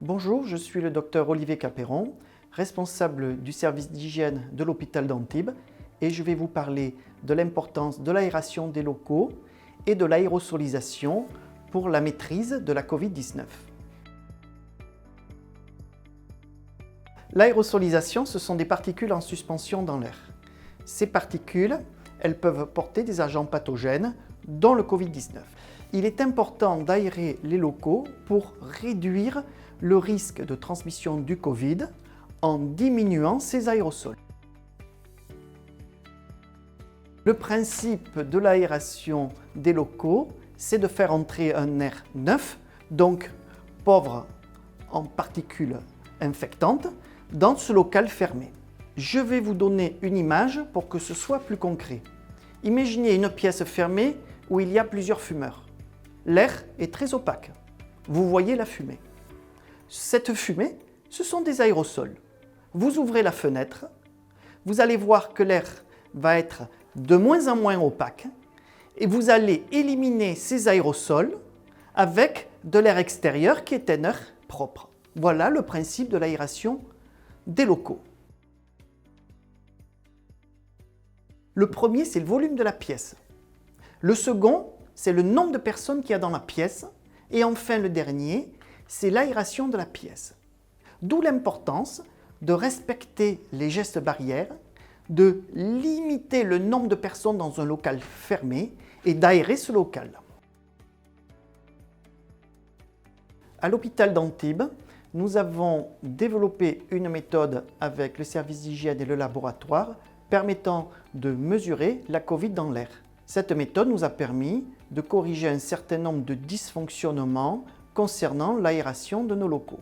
Bonjour, je suis le docteur Olivier Capéron, responsable du service d'hygiène de l'hôpital d'Antibes et je vais vous parler de l'importance de l'aération des locaux et de l'aérosolisation pour la maîtrise de la Covid-19. L'aérosolisation, ce sont des particules en suspension dans l'air. Ces particules, elles peuvent porter des agents pathogènes, dont le Covid-19. Il est important d'aérer les locaux pour réduire le risque de transmission du Covid en diminuant ces aérosols. Le principe de l'aération des locaux, c'est de faire entrer un air neuf, donc pauvre en particules infectantes, dans ce local fermé. Je vais vous donner une image pour que ce soit plus concret. Imaginez une pièce fermée où il y a plusieurs fumeurs. L'air est très opaque. Vous voyez la fumée. Cette fumée, ce sont des aérosols. Vous ouvrez la fenêtre, vous allez voir que l'air va être de moins en moins opaque et vous allez éliminer ces aérosols avec de l'air extérieur qui est un air propre. Voilà le principe de l'aération des locaux. Le premier, c'est le volume de la pièce. Le second, c'est le nombre de personnes qu'il y a dans la pièce. Et enfin, le dernier, c'est l'aération de la pièce. D'où l'importance de respecter les gestes barrières, de limiter le nombre de personnes dans un local fermé et d'aérer ce local. À l'hôpital d'Antibes, nous avons développé une méthode avec le service d'hygiène et le laboratoire permettant de mesurer la Covid dans l'air. Cette méthode nous a permis de corriger un certain nombre de dysfonctionnements concernant l'aération de nos locaux.